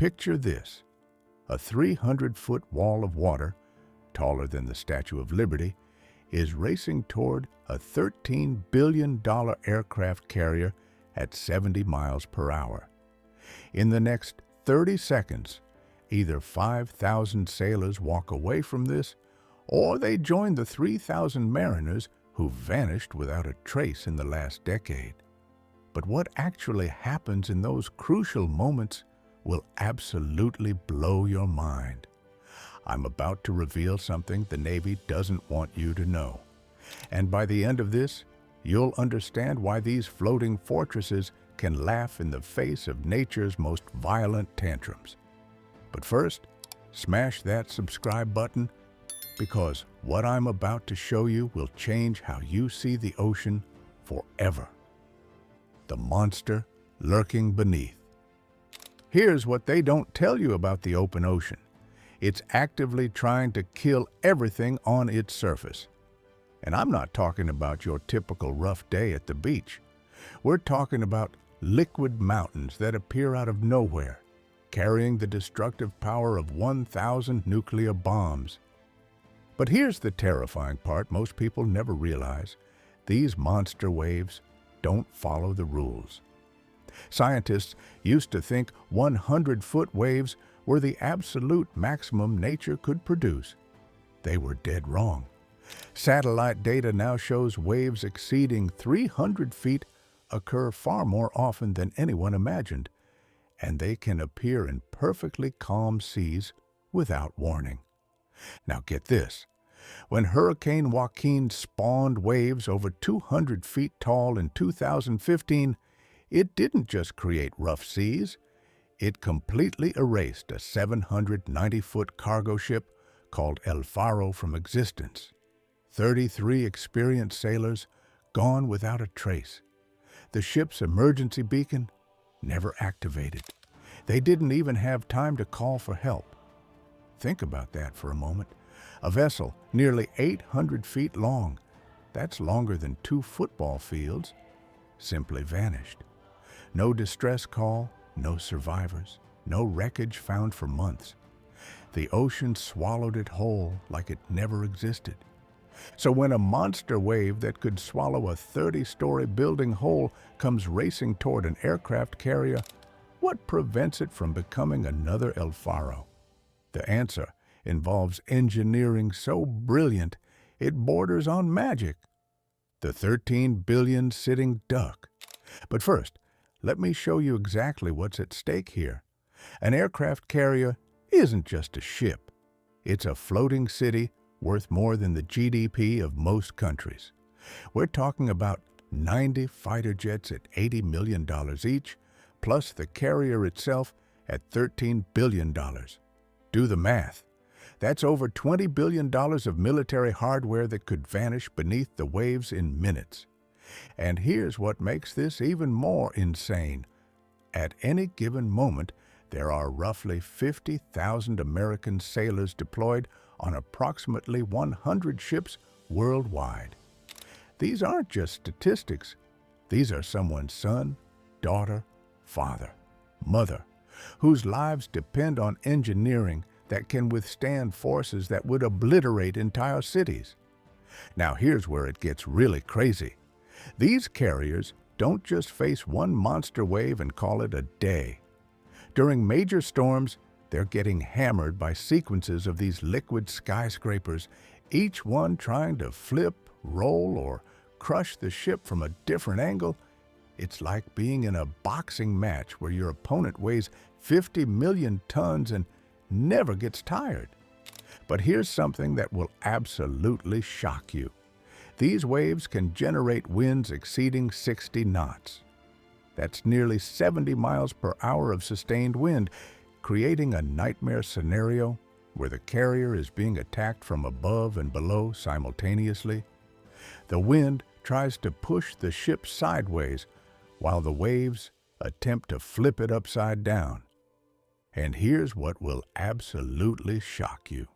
Picture this: a 300-foot wall of water, taller than the Statue of Liberty, is racing toward a $13 billion aircraft carrier at 70 miles per hour. In the next 30 seconds, either 5,000 sailors walk away from this, or they join the 3,000 mariners who vanished without a trace in the last decade. But what actually happens in those crucial moments will absolutely blow your mind. I'm about to reveal something the Navy doesn't want you to know. And by the end of this, you'll understand why these floating fortresses can laugh in the face of nature's most violent tantrums. But first, smash that subscribe button, because what I'm about to show you will change how you see the ocean forever. The monster lurking beneath. Here's what they don't tell you about the open ocean. It's actively trying to kill everything on its surface. And I'm not talking about your typical rough day at the beach. We're talking about liquid mountains that appear out of nowhere, carrying the destructive power of 1,000 nuclear bombs. But here's the terrifying part most people never realize. These monster waves don't follow the rules. Scientists used to think 100-foot waves were the absolute maximum nature could produce. They were dead wrong. Satellite data now shows waves exceeding 300 feet occur far more often than anyone imagined, and they can appear in perfectly calm seas without warning. Now get this. When Hurricane Joaquin spawned waves over 200 feet tall in 2015, it didn't just create rough seas. It completely erased a 790-foot cargo ship called El Faro from existence. 33 experienced sailors gone without a trace. The ship's emergency beacon never activated. They didn't even have time to call for help. Think about that for a moment. A vessel nearly 800 feet long, that's longer than 2 football fields, simply vanished. No distress call, no survivors, no wreckage found for months. The ocean swallowed it whole like it never existed. So when a monster wave that could swallow a 30-story building whole comes racing toward an aircraft carrier, what prevents it from becoming another El Faro? The answer involves engineering so brilliant it borders on magic. The 13 billion sitting duck. But first, let me show you exactly what's at stake here. An aircraft carrier isn't just a ship. It's a floating city worth more than the GDP of most countries. We're talking about 90 fighter jets at $80 million each, plus the carrier itself at $13 billion. Do the math. That's over $20 billion of military hardware that could vanish beneath the waves in minutes. And here's what makes this even more insane. At any given moment, there are roughly 50,000 American sailors deployed on approximately 100 ships worldwide. These aren't just statistics. These are someone's son, daughter, father, mother, whose lives depend on engineering that can withstand forces that would obliterate entire cities. Now here's where it gets really crazy. These carriers don't just face one monster wave and call it a day. During major storms, they're getting hammered by sequences of these liquid skyscrapers, each one trying to flip, roll, or crush the ship from a different angle. It's like being in a boxing match where your opponent weighs 50 million tons and never gets tired. But here's something that will absolutely shock you. These waves can generate winds exceeding 60 knots. That's nearly 70 miles per hour of sustained wind, creating a nightmare scenario where the carrier is being attacked from above and below simultaneously. The wind tries to push the ship sideways, while the waves attempt to flip it upside down. And here's what will absolutely shock you.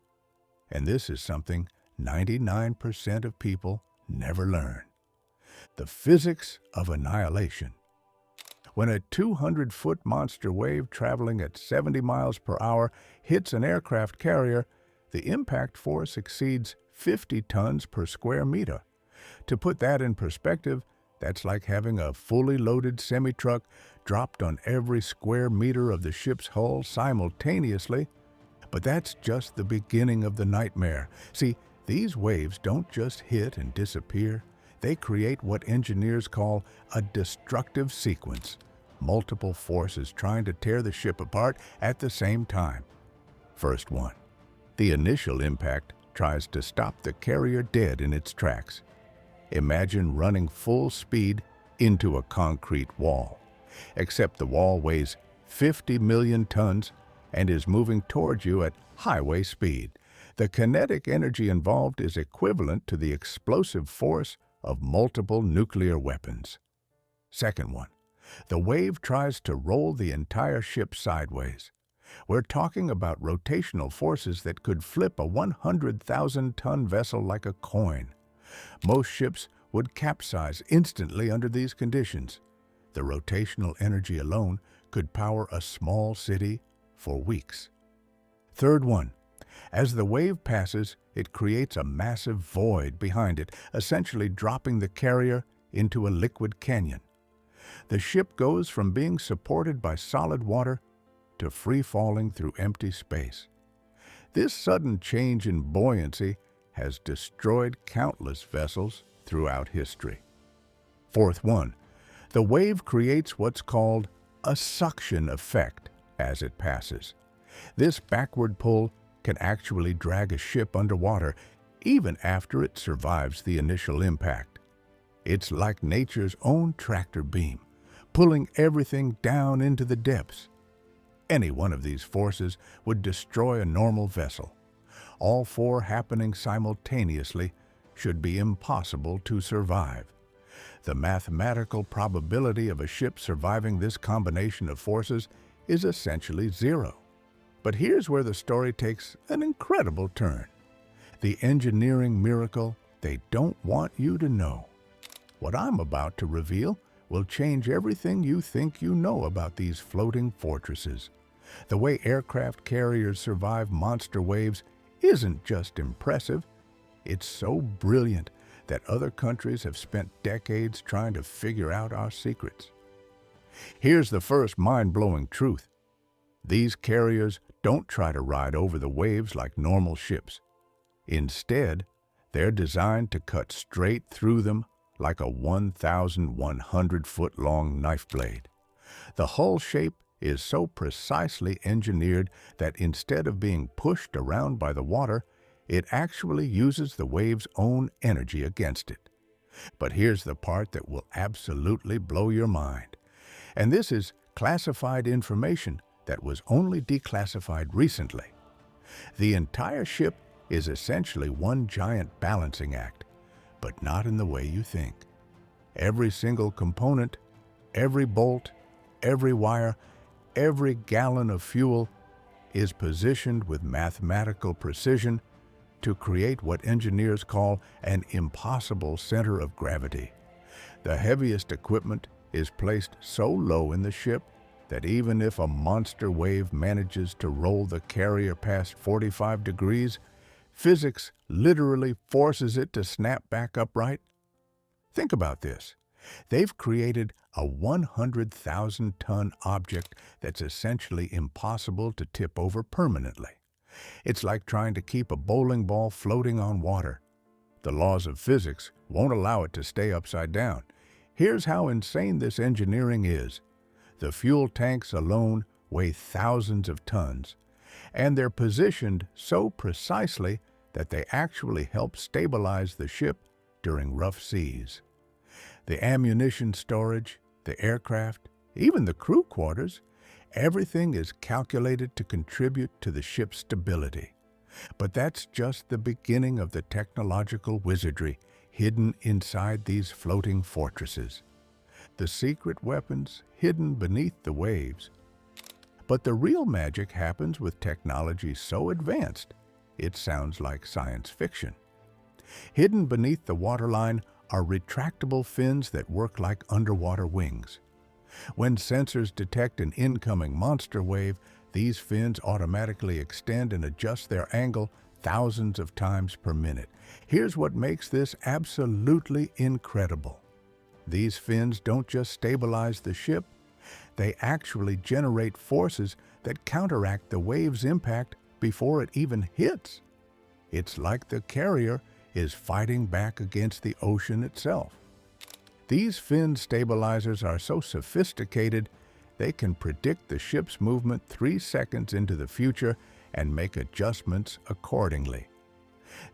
And this is something 99% of people never learn. The physics of annihilation. When a 200-foot monster wave traveling at 70 miles per hour hits an aircraft carrier, the impact force exceeds 50 tons per square meter. To put that in perspective, that's like having a fully loaded semi-truck dropped on every square meter of the ship's hull simultaneously. But that's just the beginning of the nightmare. See, these waves don't just hit and disappear. They create what engineers call a destructive sequence, multiple forces trying to tear the ship apart at the same time. First one, the initial impact tries to stop the carrier dead in its tracks. Imagine running full speed into a concrete wall, except the wall weighs 50 million tons and is moving towards you at highway speed. The kinetic energy involved is equivalent to the explosive force of multiple nuclear weapons. Second one, the wave tries to roll the entire ship sideways. We're talking about rotational forces that could flip a 100,000-ton vessel like a coin. Most ships would capsize instantly under these conditions. The rotational energy alone could power a small city for weeks. Third one, as the wave passes, it creates a massive void behind it, essentially dropping the carrier into a liquid canyon. The ship goes from being supported by solid water to free-falling through empty space. This sudden change in buoyancy has destroyed countless vessels throughout history. Fourth one, the wave creates what's called a suction effect as it passes. This backward pull can actually drag a ship underwater even after it survives the initial impact. It's like nature's own tractor beam, pulling everything down into the depths. Any one of these forces would destroy a normal vessel. All four happening simultaneously should be impossible to survive. The mathematical probability of a ship surviving this combination of forces is essentially zero. But here's where the story takes an incredible turn. The engineering miracle they don't want you to know. What I'm about to reveal will change everything you think you know about these floating fortresses. The way aircraft carriers survive monster waves isn't just impressive, it's so brilliant that other countries have spent decades trying to figure out our secrets. Here's the first mind-blowing truth. These carriers don't try to ride over the waves like normal ships. Instead, they're designed to cut straight through them like a 1,100-foot-long knife blade. The hull shape is so precisely engineered that instead of being pushed around by the water, it actually uses the wave's own energy against it. But here's the part that will absolutely blow your mind. And this is classified information that was only declassified recently. The entire ship is essentially one giant balancing act, but not in the way you think. Every single component, every bolt, every wire, every gallon of fuel is positioned with mathematical precision to create what engineers call an impossible center of gravity. The heaviest equipment is placed so low in the ship that even if a monster wave manages to roll the carrier past 45 degrees, physics literally forces it to snap back upright. Think about this. They've created a 100,000-ton object that's essentially impossible to tip over permanently. It's like trying to keep a bowling ball floating on water. The laws of physics won't allow it to stay upside down. Here's how insane this engineering is. The fuel tanks alone weigh thousands of tons, and they're positioned so precisely that they actually help stabilize the ship during rough seas. The ammunition storage, the aircraft, even the crew quarters, everything is calculated to contribute to the ship's stability. But that's just the beginning of the technological wizardry hidden inside these floating fortresses. The secret weapons hidden beneath the waves. But the real magic happens with technology so advanced, it sounds like science fiction. Hidden beneath the waterline are retractable fins that work like underwater wings. When sensors detect an incoming monster wave, these fins automatically extend and adjust their angle thousands of times per minute. Here's what makes this absolutely incredible. These fins don't just stabilize the ship, they actually generate forces that counteract the wave's impact before it even hits. It's like the carrier is fighting back against the ocean itself. These fin stabilizers are so sophisticated, they can predict the ship's movement 3 seconds into the future and make adjustments accordingly.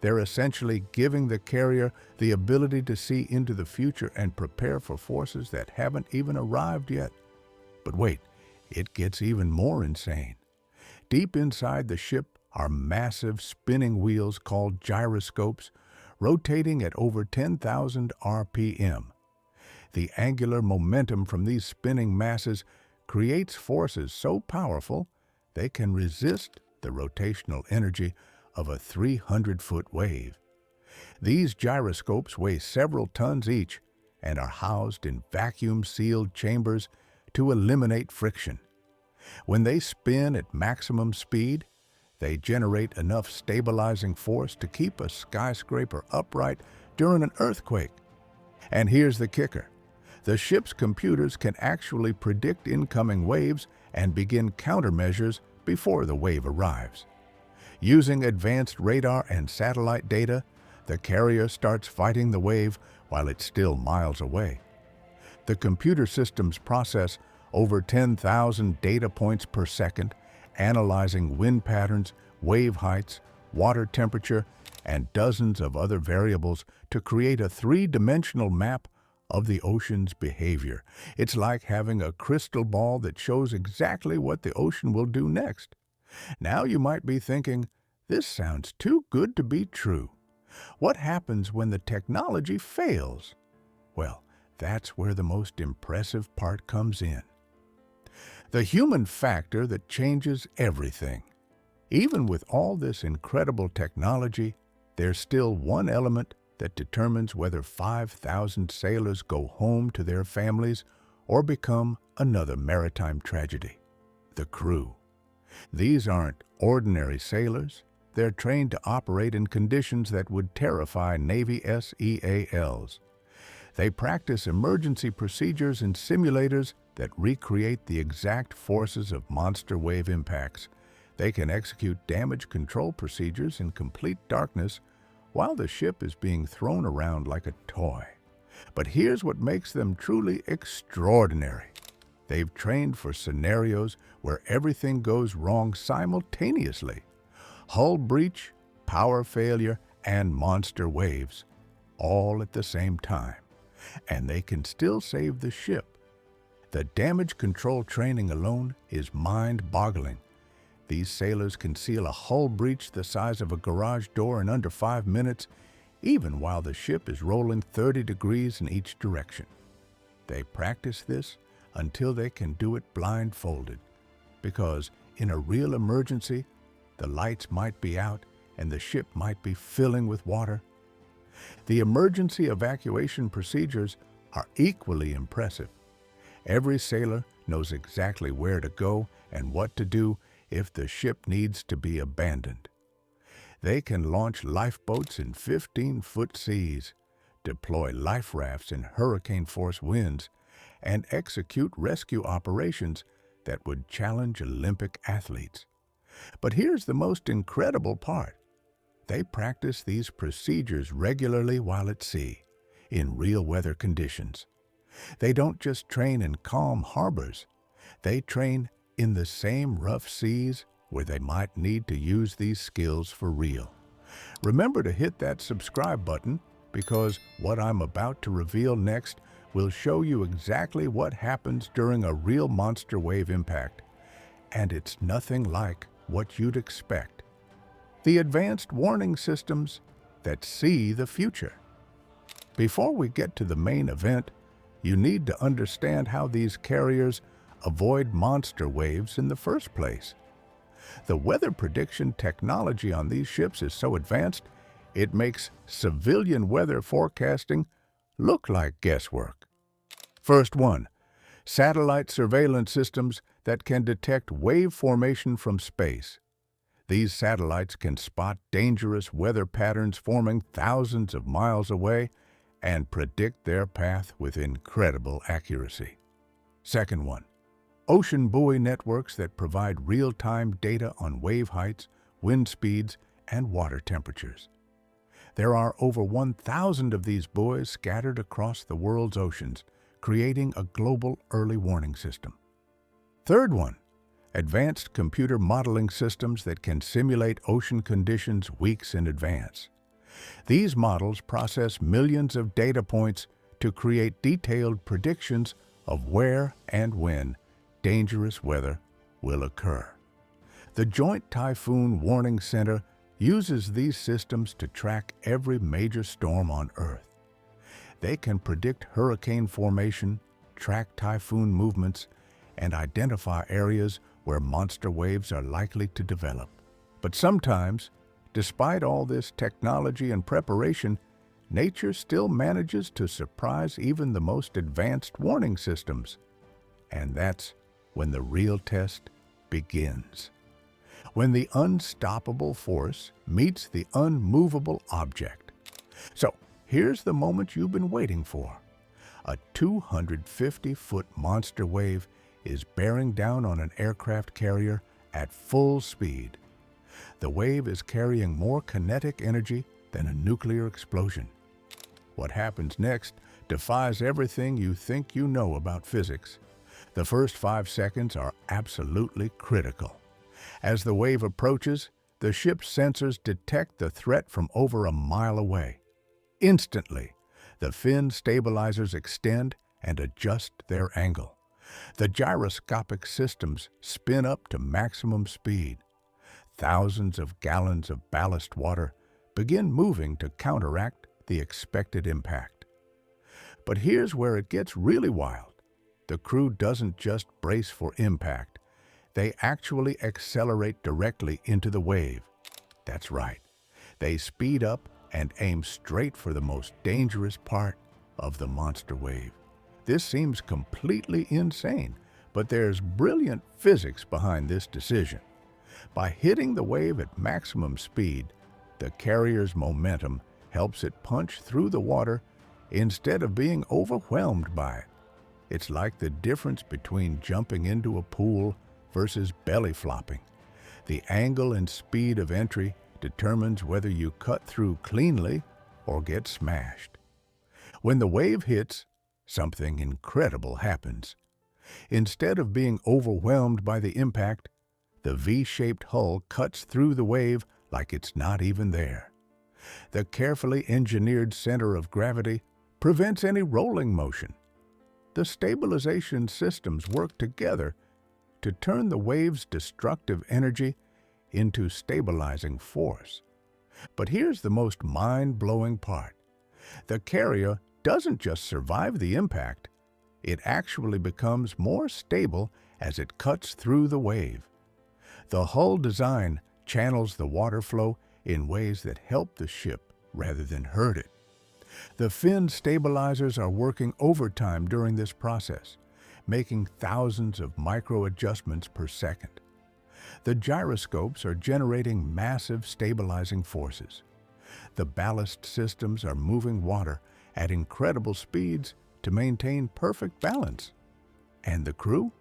They're essentially giving the carrier the ability to see into the future and prepare for forces that haven't even arrived yet. But wait, it gets even more insane. Deep inside the ship are massive spinning wheels called gyroscopes, rotating at over 10,000 RPM. The angular momentum from these spinning masses creates forces so powerful they can resist the rotational energy of a 300-foot wave. These gyroscopes weigh several tons each and are housed in vacuum-sealed chambers to eliminate friction. When they spin at maximum speed, they generate enough stabilizing force to keep a skyscraper upright during an earthquake. And here's the kicker. The ship's computers can actually predict incoming waves and begin countermeasures before the wave arrives. Using advanced radar and satellite data, the carrier starts fighting the wave while it's still miles away. The computer systems process over 10,000 data points per second, analyzing wind patterns, wave heights, water temperature, and dozens of other variables to create a three-dimensional map of the ocean's behavior. It's like having a crystal ball that shows exactly what the ocean will do next. Now you might be thinking, this sounds too good to be true. What happens when the technology fails? Well, that's where the most impressive part comes in. The human factor that changes everything. Even with all this incredible technology, there's still one element that determines whether 5,000 sailors go home to their families or become another maritime tragedy: the crew. These aren't ordinary sailors. They're trained to operate in conditions that would terrify Navy SEALs. They practice emergency procedures in simulators that recreate the exact forces of monster wave impacts. They can execute damage control procedures in complete darkness while the ship is being thrown around like a toy. But here's what makes them truly extraordinary. They've trained for scenarios where everything goes wrong simultaneously. Hull breach, power failure, and monster waves, all at the same time. And they can still save the ship. The damage control training alone is mind-boggling. These sailors can seal a hull breach the size of a garage door in under 5 minutes, even while the ship is rolling 30 degrees in each direction. They practice this until they can do it blindfolded, because in a real emergency, the lights might be out and the ship might be filling with water. The emergency evacuation procedures are equally impressive. Every sailor knows exactly where to go and what to do if the ship needs to be abandoned. They can launch lifeboats in 15-foot seas, deploy life rafts in hurricane-force winds, and execute rescue operations that would challenge Olympic athletes. But here's the most incredible part. They practice these procedures regularly while at sea, in real weather conditions. They don't just train in calm harbors. They train in the same rough seas where they might need to use these skills for real. Remember to hit that subscribe button, because what I'm about to reveal next will show you exactly what happens during a real monster wave impact. And it's nothing like what you'd expect. The advanced warning systems that see the future. Before we get to the main event, you need to understand how these carriers avoid monster waves in the first place. The weather prediction technology on these ships is so advanced, it makes civilian weather forecasting look like guesswork. First one, Satellite surveillance systems that can detect wave formation from space. These satellites can spot dangerous weather patterns forming thousands of miles away and predict their path with incredible accuracy. Second one, ocean buoy networks that provide real-time data on wave heights, wind speeds, and water temperatures. There are over 1,000 of these buoys scattered across the world's oceans, creating a global early warning system. Third one, advanced computer modeling systems that can simulate ocean conditions weeks in advance. These models process millions of data points to create detailed predictions of where and when dangerous weather will occur. The Joint Typhoon Warning Center uses these systems to track every major storm on Earth. They can predict hurricane formation, track typhoon movements, and identify areas where monster waves are likely to develop. But sometimes, despite all this technology and preparation, nature still manages to surprise even the most advanced warning systems. And that's when the real test begins. When the unstoppable force meets the unmovable object. So, here's the moment you've been waiting for. A 250-foot monster wave is bearing down on an aircraft carrier at full speed. The wave is carrying more kinetic energy than a nuclear explosion. What happens next defies everything you think you know about physics. The first 5 seconds are absolutely critical. As the wave approaches, the ship's sensors detect the threat from over a mile away. Instantly, the fin stabilizers extend and adjust their angle. The gyroscopic systems spin up to maximum speed. Thousands of gallons of ballast water begin moving to counteract the expected impact. But here's where it gets really wild. The crew doesn't just brace for impact. They actually accelerate directly into the wave. That's right. They speed up and aim straight for the most dangerous part of the monster wave. This seems completely insane, but there's brilliant physics behind this decision. By hitting the wave at maximum speed, the carrier's momentum helps it punch through the water instead of being overwhelmed by it. It's like the difference between jumping into a pool versus belly flopping. The angle and speed of entry determines whether you cut through cleanly or get smashed. When the wave hits, something incredible happens. Instead of being overwhelmed by the impact, the V-shaped hull cuts through the wave like it's not even there. The carefully engineered center of gravity prevents any rolling motion. The stabilization systems work together to turn the wave's destructive energy into stabilizing force. But here's the most mind-blowing part. The carrier doesn't just survive the impact, it actually becomes more stable as it cuts through the wave. The hull design channels the water flow in ways that help the ship rather than hurt it. The fin stabilizers are working overtime during this process, making thousands of micro-adjustments per second. The gyroscopes are generating massive stabilizing forces. The ballast systems are moving water at incredible speeds to maintain perfect balance. And the crew?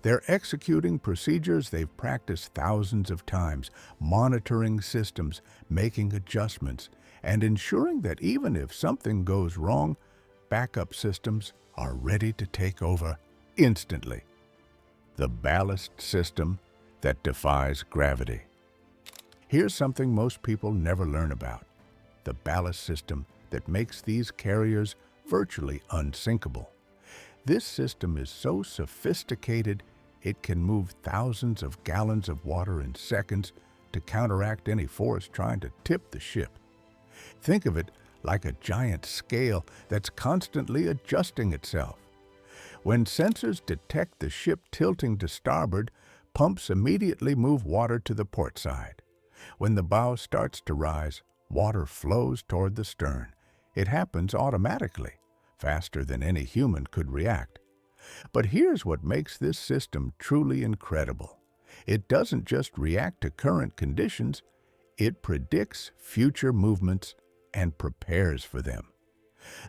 They're executing procedures they've practiced thousands of times, monitoring systems, making adjustments, and ensuring that even if something goes wrong, backup systems are ready to take over instantly. The ballast system that defies gravity. Here's something most people never learn about: the ballast system that makes these carriers virtually unsinkable. This system is so sophisticated it can move thousands of gallons of water in seconds to counteract any force trying to tip the ship. Think of it like a giant scale that's constantly adjusting itself. When sensors detect the ship tilting to starboard, pumps immediately move water to the port side. When the bow starts to rise, water flows toward the stern. It happens automatically, faster than any human could react. But here's what makes this system truly incredible. It doesn't just react to current conditions, it predicts future movements and prepares for them.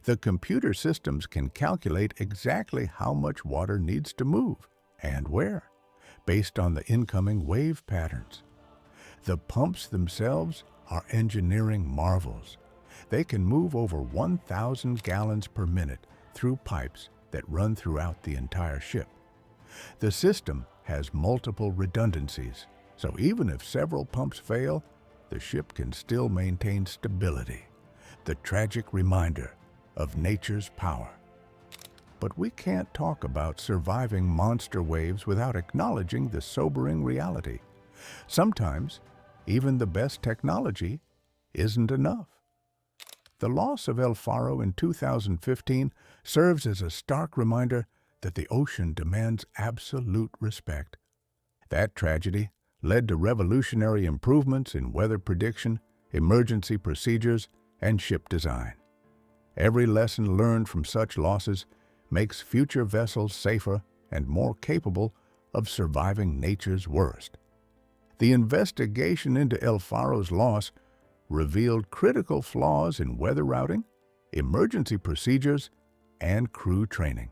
The computer systems can calculate exactly how much water needs to move and where, based on the incoming wave patterns. The pumps themselves are engineering marvels. They can move over 1,000 gallons per minute through pipes that run throughout the entire ship. The system has multiple redundancies, so even if several pumps fail, the ship can still maintain stability, the tragic reminder of nature's power. But we can't talk about surviving monster waves without acknowledging the sobering reality. Sometimes, even the best technology isn't enough. The loss of El Faro in 2015 serves as a stark reminder that the ocean demands absolute respect. That tragedy led to revolutionary improvements in weather prediction, emergency procedures, and ship design. Every lesson learned from such losses makes future vessels safer and more capable of surviving nature's worst. The investigation into El Faro's loss revealed critical flaws in weather routing, emergency procedures, and crew training.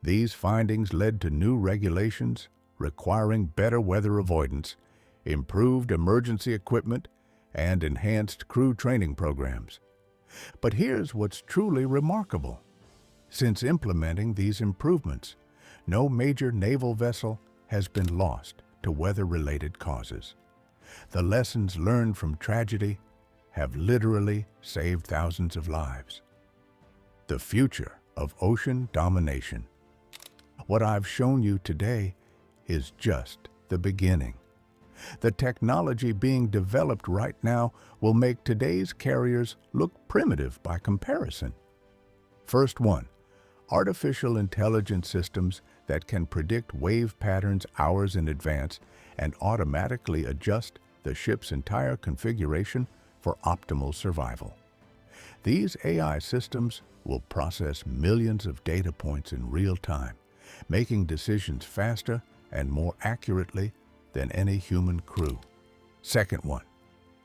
These findings led to new regulations requiring better weather avoidance, improved emergency equipment, and enhanced crew training programs. But here's what's truly remarkable. Since implementing these improvements, no major naval vessel has been lost to weather-related causes. The lessons learned from tragedy have literally saved thousands of lives. The future of ocean domination. What I've shown you today is just the beginning. The technology being developed right now will make today's carriers look primitive by comparison. First one, artificial intelligence systems that can predict wave patterns hours in advance and automatically adjust the ship's entire configuration for optimal survival. These AI systems will process millions of data points in real time, making decisions faster and more accurately than any human crew. Second one,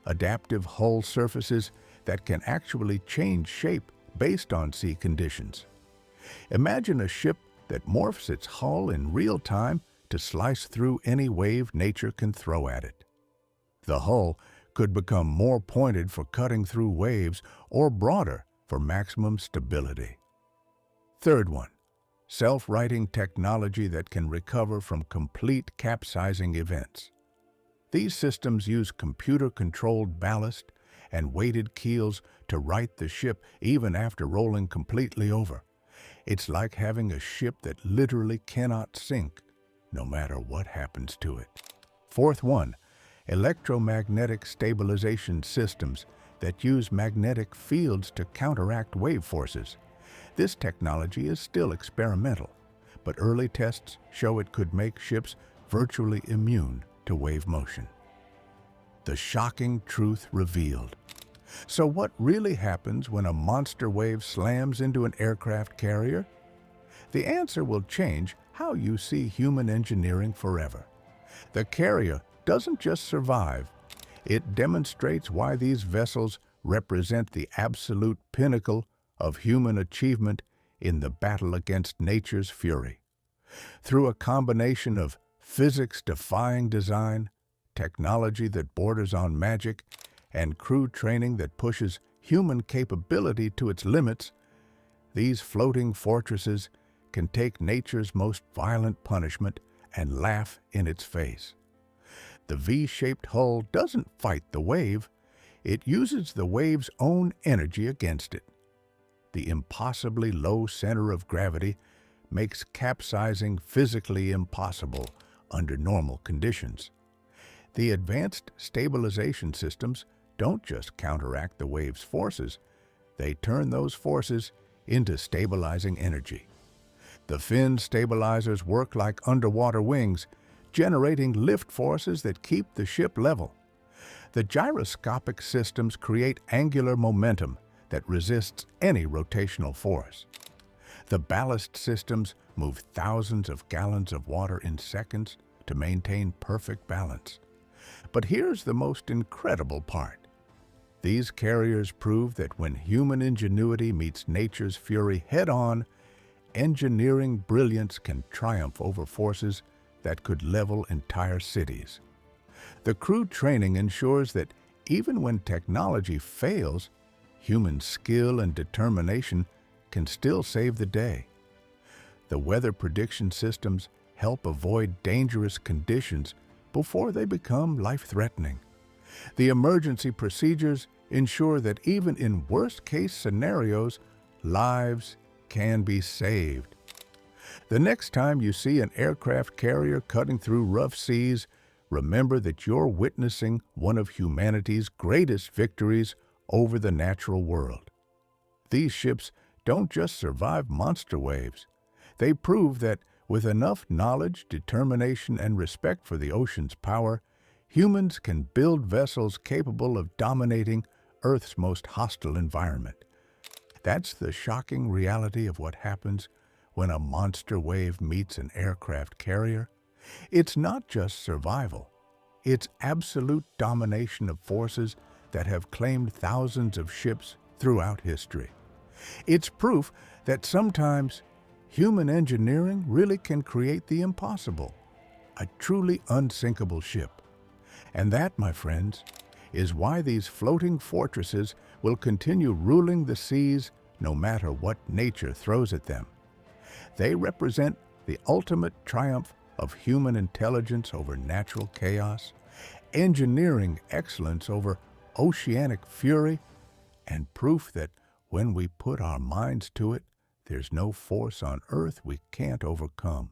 adaptive hull surfaces that can actually change shape based on sea conditions. Imagine a ship that morphs its hull in real time to slice through any wave nature can throw at it. The hull could become more pointed for cutting through waves or broader for maximum stability. Third one, self-righting technology that can recover from complete capsizing events. These systems use computer-controlled ballast and weighted keels to right the ship even after rolling completely over. It's like having a ship that literally cannot sink, no matter what happens to it. Fourth one, electromagnetic stabilization systems that use magnetic fields to counteract wave forces. This technology is still experimental, but early tests show it could make ships virtually immune to wave motion. The shocking truth revealed. So what really happens when a monster wave slams into an aircraft carrier? The answer will change how you see human engineering forever. The carrier doesn't just survive, it demonstrates why these vessels represent the absolute pinnacle of human achievement in the battle against nature's fury. Through a combination of physics-defying design, technology that borders on magic, and crew training that pushes human capability to its limits, these floating fortresses can take nature's most violent punishment and laugh in its face. The V-shaped hull doesn't fight the wave, it uses the wave's own energy against it. The impossibly low center of gravity makes capsizing physically impossible under normal conditions. The advanced stabilization systems don't just counteract the wave's forces, they turn those forces into stabilizing energy. The fin stabilizers work like underwater wings, generating lift forces that keep the ship level. The gyroscopic systems create angular momentum that resists any rotational force. The ballast systems move thousands of gallons of water in seconds to maintain perfect balance. But here's the most incredible part. These carriers prove that when human ingenuity meets nature's fury head-on, engineering brilliance can triumph over forces that could level entire cities. The crew training ensures that even when technology fails, human skill and determination can still save the day. The weather prediction systems help avoid dangerous conditions before they become life-threatening. The emergency procedures ensure that even in worst-case scenarios, lives can be saved. The next time you see an aircraft carrier cutting through rough seas, remember that you're witnessing one of humanity's greatest victories over the natural world. These ships don't just survive monster waves. They prove that with enough knowledge, determination, and respect for the ocean's power, humans can build vessels capable of dominating Earth's most hostile environment. That's the shocking reality of what happens when a monster wave meets an aircraft carrier. It's not just survival. It's absolute domination of forces that have claimed thousands of ships throughout history. It's proof that sometimes human engineering really can create the impossible, a truly unsinkable ship. And that, my friends, is why these floating fortresses will continue ruling the seas no matter what nature throws at them. They represent the ultimate triumph of human intelligence over natural chaos, engineering excellence over oceanic fury, and proof that when we put our minds to it, there's no force on Earth we can't overcome.